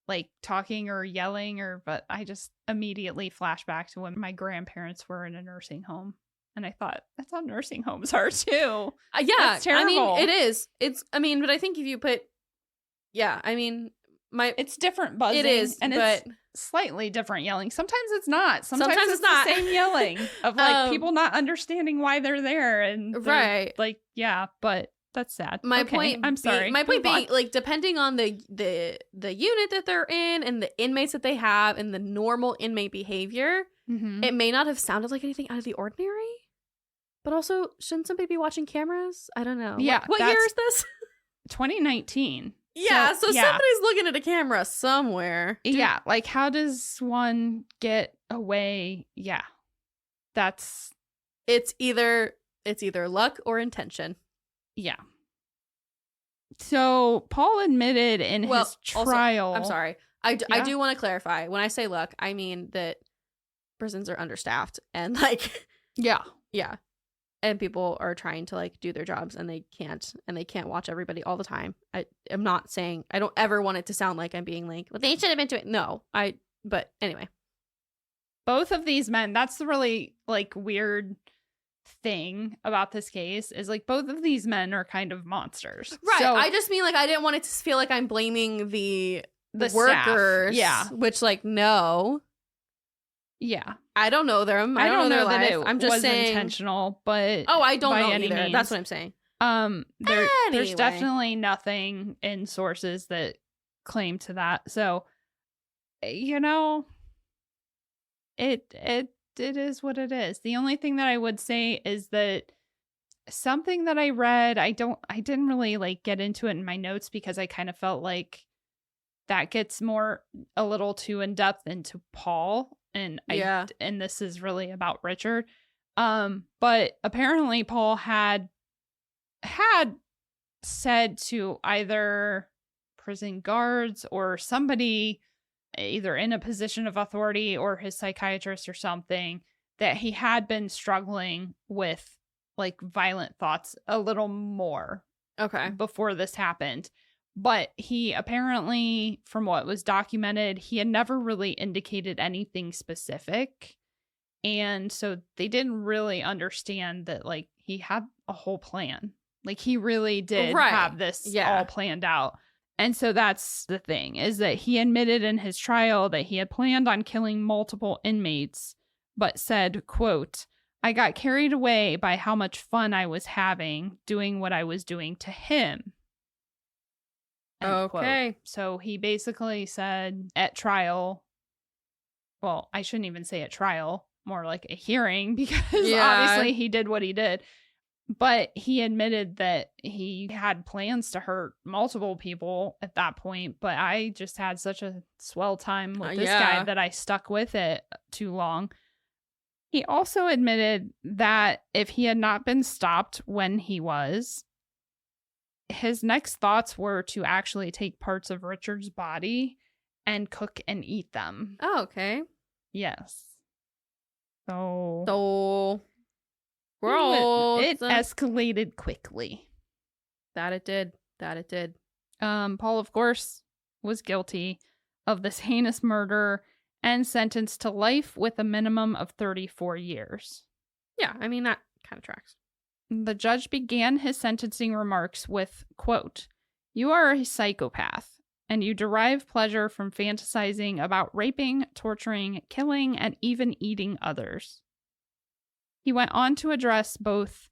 like talking or yelling but I just immediately flash back to when my grandparents were in a nursing home And I thought, that's how nursing homes are too.
Yeah.
That's terrible.
I mean, it is. But I think if you put,
it's different buzzing.
It is,
and
but
it's slightly different yelling. Sometimes it's not. Sometimes it's
not.
the same yelling of like people not understanding why they're there. And
right.
Like, yeah, but that's sad.
My point,
I'm sorry.
My point being, like, depending on the unit that they're in and the inmates that they have and the normal inmate behavior, it may not have sounded like anything out of the ordinary. But also, shouldn't somebody be watching cameras? I don't know.
Yeah.
What year is this?
2019.
Yeah, so somebody's looking at a camera somewhere.
Yeah, like how does one get away? Yeah.
It's either luck or intention.
Yeah. So Paul admitted in his trial.
Also, I'm sorry. I do want to clarify. When I say luck, I mean that prisons are understaffed and like
yeah.
And people are trying to like do their jobs and they can't watch everybody all the time. I'm not saying, I don't ever want it to sound like I'm being like, well, they should have been doing it. No, but anyway.
Both of these men, that's the really like weird thing about this case is like both of these men are kind of monsters.
Right.
So,
I just mean like I didn't want it to feel like I'm blaming the
Staff.
workers.
Yeah.
Which like, no.
Yeah.
I don't know them. I don't know their life. I'm just saying
intentional, but
I don't know
any
either.
means.
That's what I'm saying.
There's definitely nothing in sources that claim to that. So, you know, it is what it is. The only thing that I would say is that something that I read, I didn't really like get into it in my notes because I kind of felt like that gets a little too in depth into Paul. And and this is really about Richard. But apparently Paul had said to either prison guards or somebody either in a position of authority or his psychiatrist or something that he had been struggling with like violent thoughts a little more before this happened. But he apparently, from what was documented, he had never really indicated anything specific. And so they didn't really understand that, like, he had a whole plan. Like, he really did have this all planned out. And so that's the thing, is that he admitted in his trial that he had planned on killing multiple inmates, but said, quote, "I got carried away by how much fun I was having doing what I was doing to him." End quote. So he basically said at trial, well, I shouldn't even say at trial, more like a hearing, because obviously he did what he did. But he admitted that he had plans to hurt multiple people at that point. But I just had such a swell time with this guy that I stuck with it too long. He also admitted that if he had not been stopped when he was, his next thoughts were to actually take parts of Richard's body and cook and eat them.
Oh, okay.
Yes. So
gross.
It escalated quickly.
That it did.
Paul, of course, was guilty of this heinous murder and sentenced to life with a minimum of 34 years.
Yeah, I mean, that kind of tracks.
The judge began his sentencing remarks with, quote, "You are a psychopath, and you derive pleasure from fantasizing about raping, torturing, killing, and even eating others." He went on to address both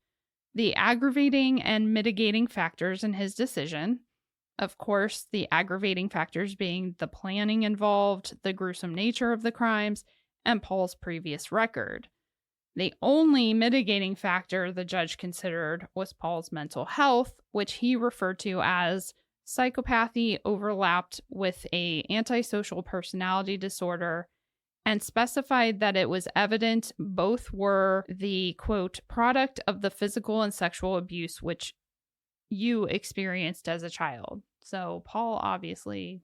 the aggravating and mitigating factors in his decision. Of course, the aggravating factors being the planning involved, the gruesome nature of the crimes, and Paul's previous record. The only mitigating factor the judge considered was Paul's mental health, which he referred to as psychopathy overlapped with a antisocial personality disorder, and specified that it was evident both were the, quote, product of the physical and sexual abuse which you experienced as a child. So Paul obviously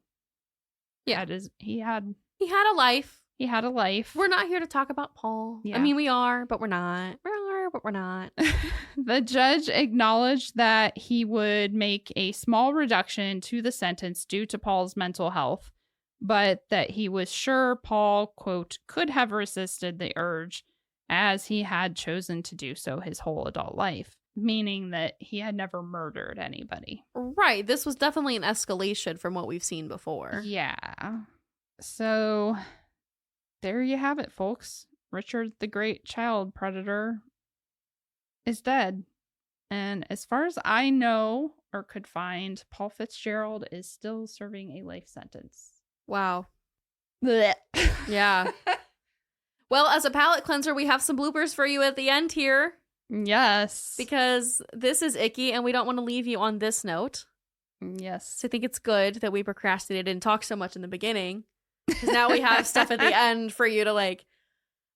he had a life. He had a life.
We're not here to talk about Paul. Yeah. I mean, we are, but we're not. But we're not.
The judge acknowledged that he would make a small reduction to the sentence due to Paul's mental health, but that he was sure Paul, quote, could have resisted the urge as he had chosen to do so his whole adult life, meaning that he had never murdered anybody.
Right. This was definitely an escalation from what we've seen before.
Yeah. So there you have it, folks. Richard the Great Child Predator is dead. And as far as I know or could find, Paul Fitzgerald is still serving a life sentence.
Wow.
Blech.
Yeah. Well, as a palate cleanser, we have some bloopers for you at the end here.
Yes.
Because this is icky and we don't want to leave you on this note.
Yes.
So I think it's good that we procrastinated and talked so much in the beginning. Because now we have stuff at the end for you to like,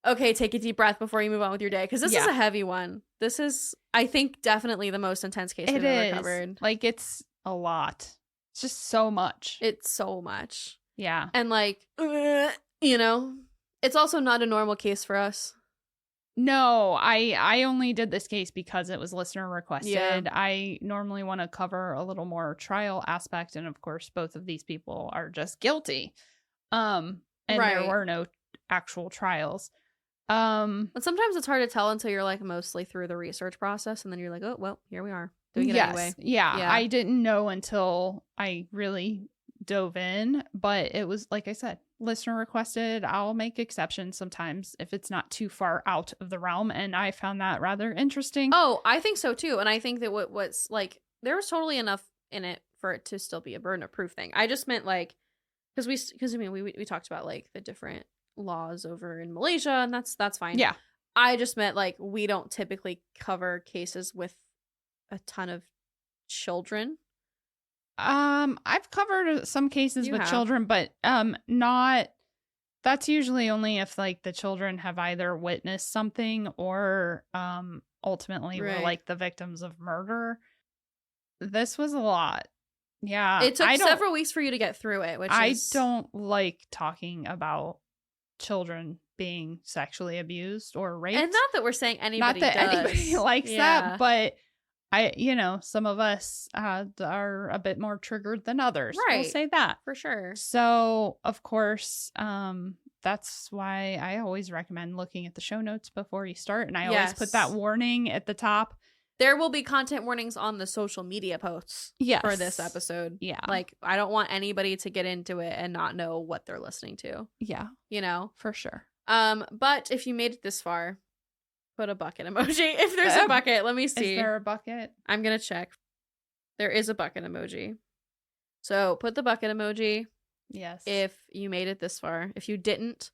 okay, take a deep breath before you move on with your day. Because this is a heavy one. This is, I think, definitely the most intense case we've ever covered.
Like, it's a lot. It's just so much.
It's so much.
Yeah.
And like, you know, it's also not a normal case for us.
No, I only did this case because it was listener requested.
Yeah.
I normally want to cover a little more trial aspect. And of course, both of these people are just guilty. And there were no actual trials.
And sometimes it's hard to tell until you're like mostly through the research process, and then you're like, oh well, here we are doing it anyway.
Yeah, I didn't know until I really dove in, but it was like I said, listener requested. I'll make exceptions sometimes if it's not too far out of the realm, and I found that rather interesting.
Oh, I think so too, and I think that what's like there was totally enough in it for it to still be a burden of proof thing. I just meant like because I mean we talked about like the different laws over in Malaysia, and that's fine.
Yeah.
I just meant like we don't typically cover cases with a ton of children.
I've covered some cases with children, but not that's usually only if like the children have either witnessed something or ultimately were like the victims of murder. This was a lot. Yeah.
It took several weeks for you to get through it, which
I don't like talking about children being sexually abused or raped.
And not that we're saying anybody
anybody likes that, but some of us are a bit more triggered than others.
Right.
We'll say that.
For sure.
So, of course, that's why I always recommend looking at the show notes before you start. And I always put that warning at the top.
There will be content warnings on the social media posts for this episode.
Yeah.
Like, I don't want anybody to get into it and not know what they're listening to.
Yeah.
You know?
For sure.
But if you made it this far, put a bucket emoji. If there's a bucket, let me see.
Is there a bucket?
I'm going to check. There is a bucket emoji. So put the bucket emoji.
Yes.
If you made it this far. If you didn't,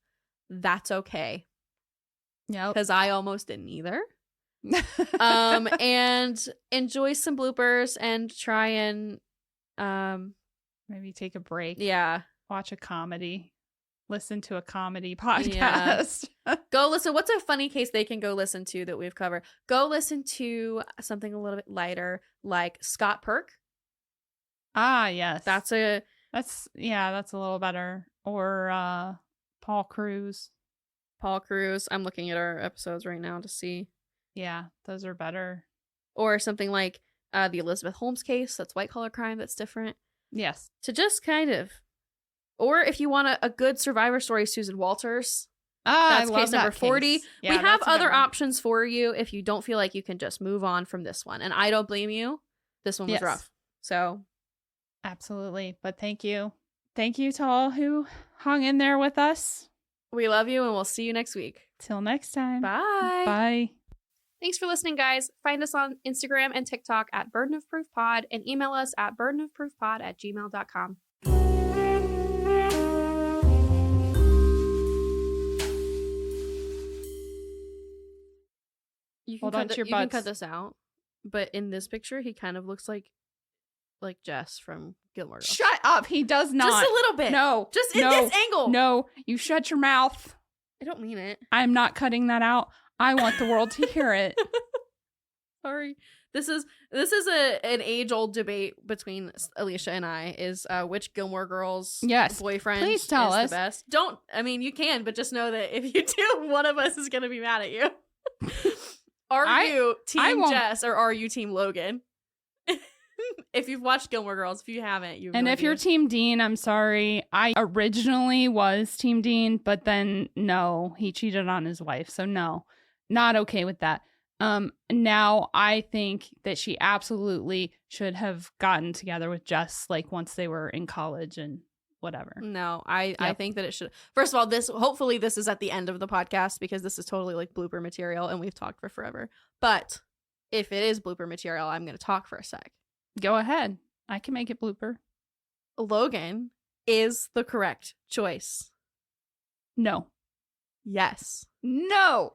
that's okay.
Yeah.
Because I almost didn't either. And enjoy some bloopers and try and
maybe take a break.
Yeah.
Watch a comedy. Listen to a comedy podcast.
Yeah. Go listen. What's a funny case they can go listen to that we've covered? Go listen to something a little bit lighter, like Scott Perk.
Ah, yes.
That's a
little better. Or Paul Cruz.
I'm looking at our episodes right now to see.
Yeah, those are better.
Or something like the Elizabeth Holmes case. That's white collar crime. That's different.
Yes.
To just kind of. Or if you want a good survivor story, Susan Walters. That's case number 40. Yeah, we have other options for you if you don't feel like you can just move on from this one. And I don't blame you. This one was rough. So.
Absolutely. But thank you. Thank you to all who hung in there with us.
We love you and we'll see you next week.
Till next time.
Bye.
Bye.
Thanks for listening, guys. Find us on Instagram and TikTok at Burden of Proof Pod and email us at burdenofproofpod@gmail.com. You can cut this out, but in this picture, he kind of looks like Jess from Gilmore Girls.
Shut up! He does not.
Just a little bit.
No,
just in this angle.
No, you shut your mouth.
I don't mean it.
I'm not cutting that out. I want the world to hear it.
Sorry. This is an age-old debate between Alicia and I is which Gilmore Girls boyfriend
please tell
is
us.
The best. You can, but just know that if you do, one of us is going to be mad at you. Are you Team Jess or are you Team Logan? If you've watched Gilmore Girls, if you haven't,
if you're Team Dean, I'm sorry. I originally was Team Dean, but then no, he cheated on his wife, so no. Not okay with that. Now I think that she absolutely should have gotten together with Jess, like, once they were in college and whatever.
No, I think that it should. First of all, hopefully this is at the end of the podcast, because this is totally like blooper material and we've talked for forever. But if it is blooper material, I'm going to talk for a sec.
Go ahead. I can make it blooper.
Logan is the correct choice.
No.
Yes.
No.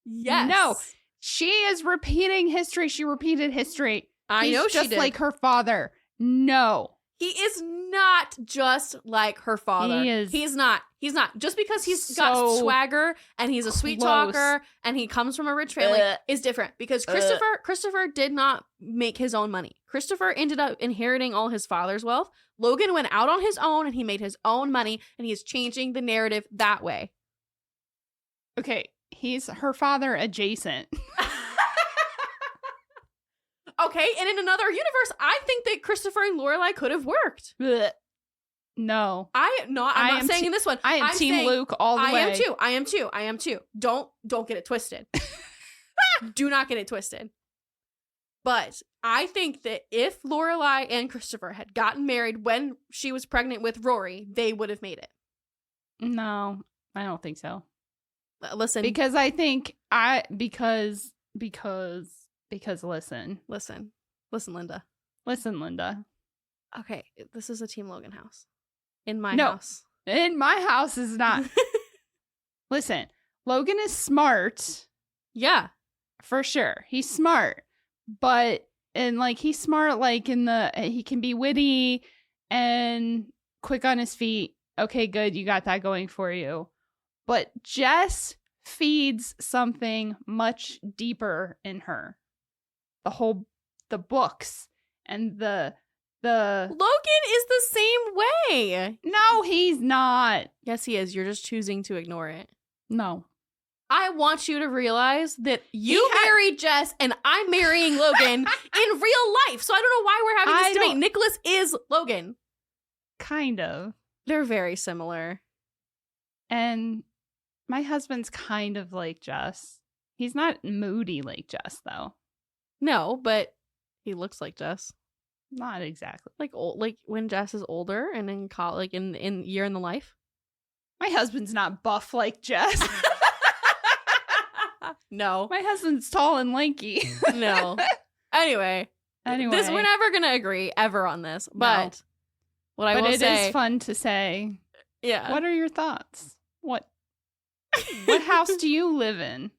Yes.
No. She is repeating history. She repeated history.
I know she did.
Just like her father. No.
He is not just like her father.
He is.
He's not. He's not. Just because he's got swagger and he's a sweet talker and he comes from a rich family is different. Because Christopher did not make his own money. Christopher ended up inheriting all his father's wealth. Logan went out on his own and he made his own money, and he's changing the narrative that way.
Okay. He's her father adjacent.
Okay, and in another universe, I think that Christopher and Lorelai could have worked.
No.
I'm not saying in this one.
I am Team Luke all the way.
I am too. Don't get it twisted. Do not get it twisted. But I think that if Lorelai and Christopher had gotten married when she was pregnant with Rory, they would have made it.
No, I don't think so.
Listen.
Because I think because listen,
Linda.
Listen, Linda.
Okay, this is a Team Logan house. In my
no,
house.
In my house is not. Listen, Logan is smart.
Yeah.
For sure. He's smart. But, and like, he's smart, like, he can be witty and quick on his feet. Okay, good. You got that going for you. But Jess feeds something much deeper in her. The books and the
Logan is the same way.
No, he's not.
Yes, he is. You're just choosing to ignore it.
No.
I want you to realize that you married Jess and I'm marrying Logan in real life. So I don't know why we're having this debate. Nicholas is Logan.
Kind of.
They're very similar.
And my husband's kind of like Jess. He's not moody like Jess, though.
No, but he looks like Jess.
Not exactly.
Like when Jess is older and in college, like in Year in the Life.
My husband's not buff like Jess.
No.
My husband's tall and lanky.
No. Anyway. We're never going to agree ever on this. But
no.
What I will say.
But it is fun to say.
Yeah.
What are your thoughts? What house do you live in?